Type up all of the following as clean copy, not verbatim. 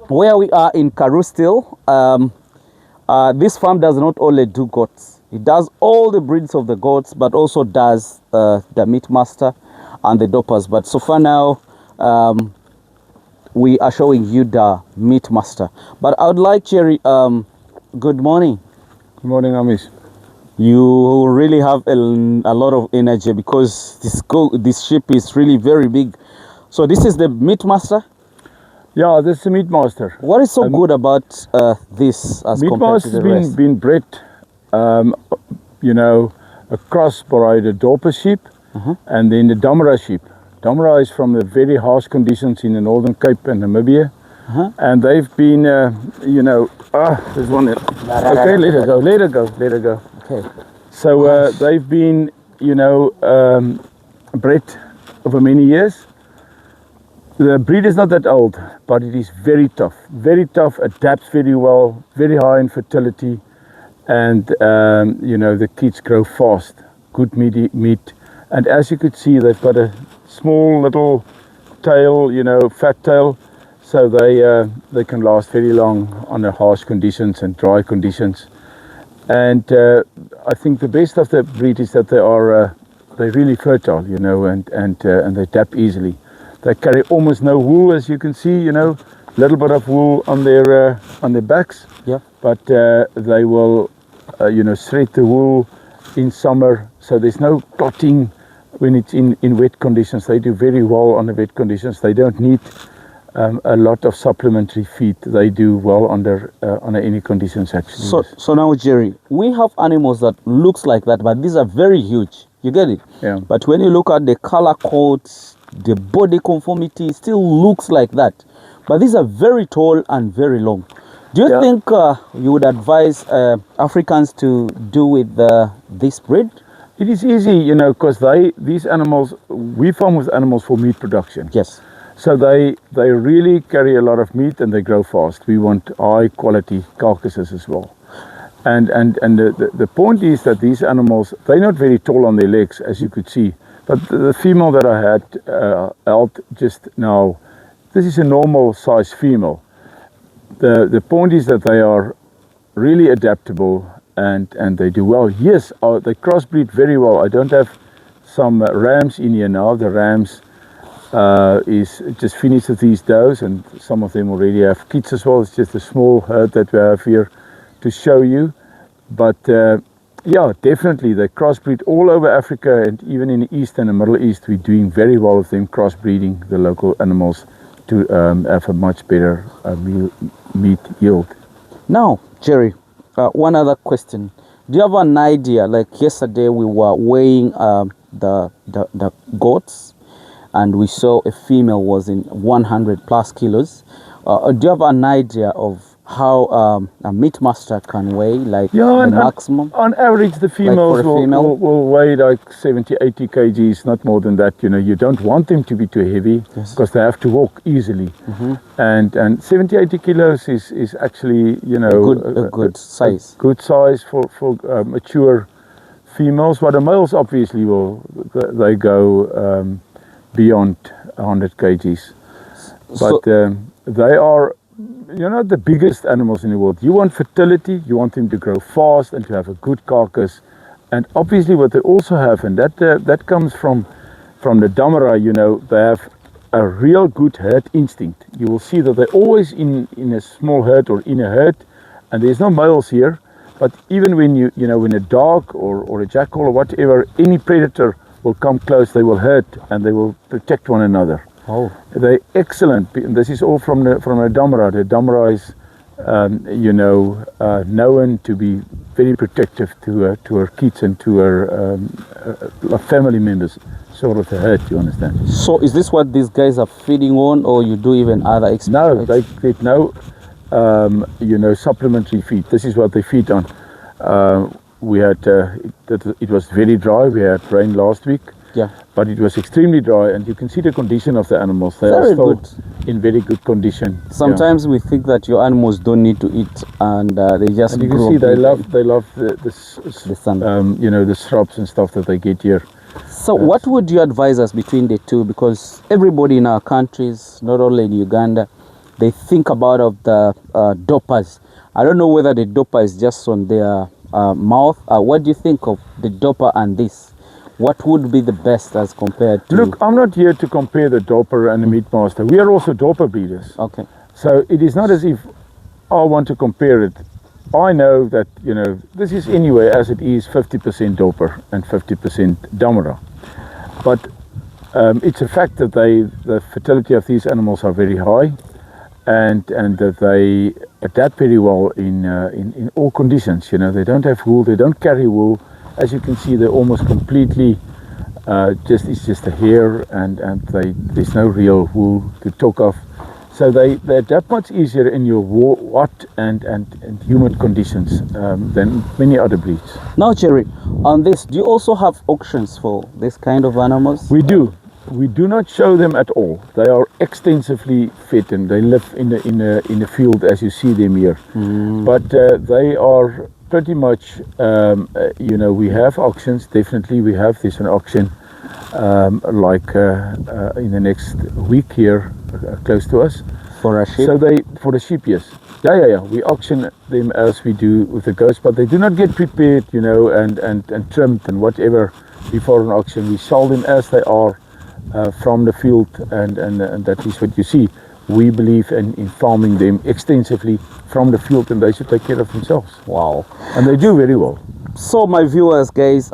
Where we are in Karus still, this farm does not only do goats. It does all the breeds of the goats, but also does the meat master and the doppers. But so far now, we are showing you the meat master. But I would like, Jerry, good morning. Good morning, Amish. You really have a lot of energy because this sheep is really very big. So this is the meat master? Yeah, this is the meat master. What is so good about this as meat compared to the master's rest? been bred, a cross by the Dorper sheep and then the Damara sheep. Damara is from the very harsh conditions in the Northern Cape and Namibia. And they've been, there's one there. Okay, let her go. Okay. So they've been, bred over many years. The breed is not that old, but it is very tough, adapts very well, very high in fertility, and the kids grow fast, good meat, and as you could see, they've got a small little tail, fat tail, so they can last very long under harsh conditions and dry conditions. And I think the best of the breed is that they're really fertile, and they adapt easily. They carry almost no wool, as you can see, little bit of wool on their backs. Yeah. But they will, shred the wool in summer, so there's no clotting when it's in wet conditions. They do very well on the wet conditions. They don't need a lot of supplementary feed. They do well under any conditions, actually. So now, Jerry, we have animals that looks like that, but these are very huge. You get it? Yeah. But when you look at the color codes, the body conformity still looks like that. But these are very tall and very long. Do you think you would advise Africans to do with this breed? It is easy, because these animals, we farm with animals for meat production. Yes. So they really carry a lot of meat and they grow fast. We want high quality carcasses as well. And the point is that these animals, they're not very tall on their legs, as you could see. But the female that I had held just now, this is a normal size female. The point is that they are really adaptable and they do well. Yes, they crossbreed very well. I don't have some rams in here now. The rams is just finished with these does, and some of them already have kids as well. It's just a small herd that we have here to show you. But yeah, definitely they crossbreed all over Africa, and even in the East and the Middle East, we're doing very well with them crossbreeding the local animals to have a much better meat yield. Now, Jerry, one other question. Do you have an idea? Like yesterday, we were weighing the goats, and we saw a female was in 100 plus kilos. Do you have an idea of how a meat master can weigh, like the maximum? On average, the females will weigh like 70, 80 kgs, not more than that. You don't want them to be too heavy because they have to walk easily. And 70, 80 kilos is actually, a good size. A good size for mature females. But the males obviously they go beyond 100 kgs. But they are, the biggest animals in the world. You want fertility, you want them to grow fast and to have a good carcass. And obviously what they also have, and that comes from the Damara, they have a real good herd instinct. You will see that they're always in a small herd or in a herd, and there's no males here. But even when when a dog or a jackal or whatever, any predator will come close, they will herd and they will protect one another. Oh, they're excellent. This is all from the Damara. The Damara is, known to be very protective to her kids and to her family members, sort of the herd. You understand? So, is this what these guys are feeding on, or you do even other experiments? No, they get no, supplementary feed. This is what they feed on. We had it was very dry. We had rain last week. Yeah. But it was extremely dry, and you can see the condition of the animals. They are still in very good condition. Sometimes we think that your animals don't need to eat, and they just. And you can see they love the sun. The shrubs and stuff that they get here. So, what would you advise us between the two? Because everybody in our countries, not only in Uganda, they think about of the dopers. I don't know whether the doper is just on their mouth. What do you think of the doper and this? What would be the best as compared to... Look, I'm not here to compare the doper and the meat master. We are also doper breeders. Okay. So it is not as if I want to compare it. I know that, you know, this is anyway as it is 50% doper and 50% damara. But it's a fact that the fertility of these animals are very high, and that they adapt very well in all conditions. You know, they don't have wool, they don't carry wool. As you can see, they're almost completely it's just a hair, and there's no real wool to talk of. So they adapt much easier in your hot and humid conditions than many other breeds. Now, Jerry, on this, do you also have auctions for this kind of animals? We do. We do not show them at all. They are extensively fed and they live in the field as you see them here. But they are pretty much, you know, we have auctions. Definitely, we have this an auction like in the next week here, close to us. For a sheep? So for the sheep, yes. Yeah. We auction them as we do with the goats, but they do not get prepared, you know, and trimmed and whatever before an auction. We sell them as they are from the field, and that is what you see. We believe in farming them extensively from the field, and they should take care of themselves. Wow. And they do very well. So my viewers, guys,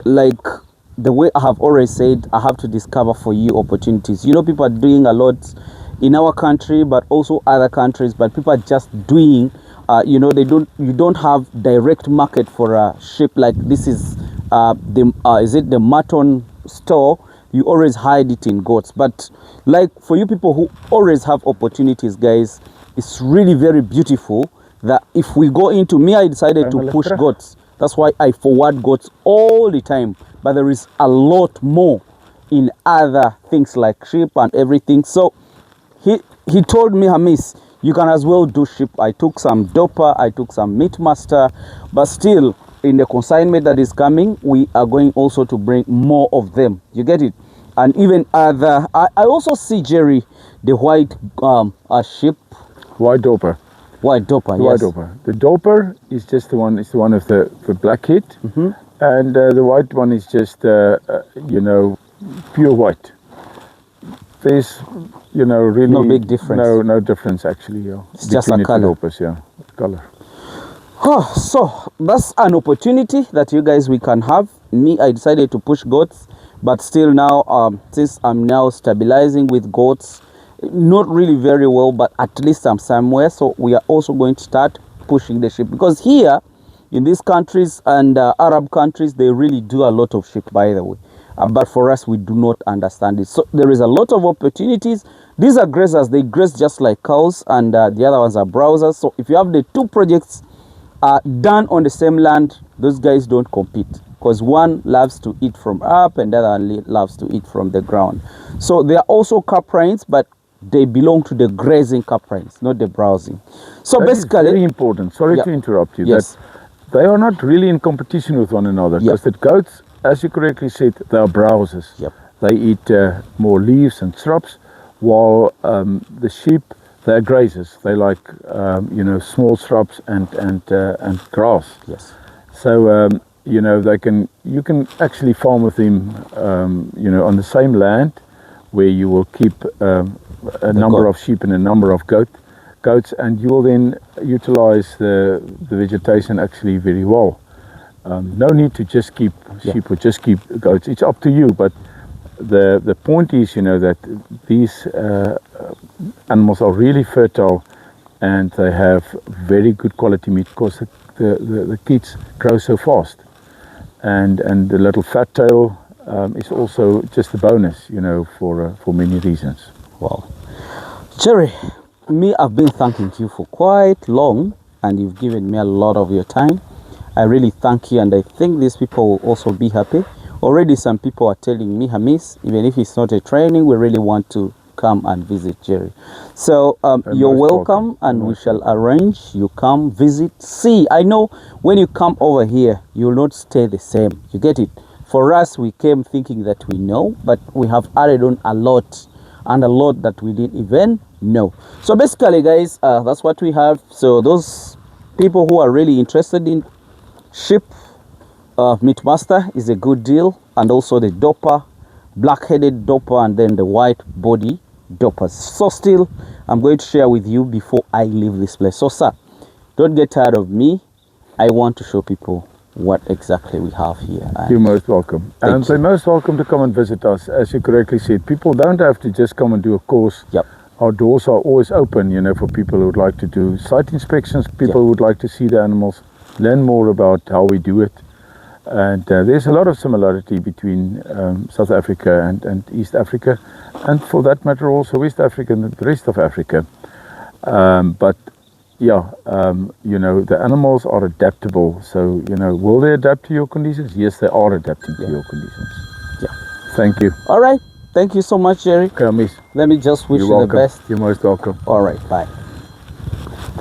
like the way I have always said, I have to discover for you opportunities. You know, people are doing a lot in our country, but also other countries, but people are just doing, you know, you don't have direct market for a sheep. Like this is is it the mutton store? You always hide it in goats. But like for you people who always have opportunities, guys, it's really very beautiful that if we go into I decided to push goats. That's why I forward goats all the time. But there is a lot more in other things like sheep and everything. So he told me, Hamis, you can as well do sheep. I took some doper, I took some meat master, but still in the consignment that is coming, we are going also to bring more of them. You get it? And even other, I also see, Jerry, the white sheep. White doper. White doper, yes. White doper. The doper is just the one. It's the one of the black head, and the white one is just you know, pure white. There's, you know, really no big difference. No difference actually. Yeah. It's just a color. Dopers, yeah, color. Oh, so that's an opportunity that you guys we can have. Me, I decided to push goats, but still now, since I'm now stabilizing with goats, not really very well, but at least I'm somewhere. So we are also going to start pushing the sheep, because here in these countries and Arab countries, they really do a lot of sheep, by the way. But for us, we do not understand it. So there is a lot of opportunities. These are grazers. They graze just like cows, and the other ones are browsers. So if you have the two projects done on the same land, those guys don't compete, because one loves to eat from up and the other loves to eat from the ground. So they are also caprines, but they belong to the grazing caprines, not the browsing. So that basically, is very important. Sorry to interrupt you. Yes. That they are not really in competition with one another, because the goats, as you correctly said, they are browsers. Yep. They eat more leaves and shrubs, while the sheep, they're grazers. They like you know, small shrubs and grass. Yes. So you know, you can actually farm with them, you know, on the same land, where you will keep a number of sheep and a number of goats, and you will then utilize the vegetation actually very well. No need to just keep sheep or just keep goats. It's up to you, but the point is, you know, that these animals are really fertile, and they have very good quality meat, because the kids grow so fast, and the little fat tail is also just a bonus, you know, for many reasons. Wow. Jerry, I've been thanking you for quite long, and you've given me a lot of your time. I really thank you, and I think these people will also be happy. Already some people are telling me, Hamis, even if it's not a training, we really want to come and visit Jerry. So you're welcome, and we shall arrange. You come, visit, see. I know when you come over here, you'll not stay the same. You get it? For us, we came thinking that we know, but we have added on a lot and a lot that we didn't even know. So basically, guys, that's what we have. So those people who are really interested in sheep, Meatmaster is a good deal, and also the Doper, black-headed Doper, and then the white body Dopers. So still, I'm going to share with you before I leave this place. So sir, don't get tired of me. I want to show people what exactly we have here. You're most welcome. And they're most welcome to come and visit us. As you correctly said, people don't have to just come and do a course. Yep. Our doors are always open, you know, for people who would like to do site inspections, people who would like to see the animals, learn more about how we do it. And there's a lot of similarity between South Africa and East Africa, and for that matter also West Africa and the rest of Africa. But yeah, you know, the animals are adaptable. So, you know, will they adapt to your conditions? Yes, they are adapting to your conditions. Yeah. Thank you. All right. Thank you so much, Jerry. Okay, miss. Let me just wish You're you welcome. the best. You're most welcome. All right. Bye.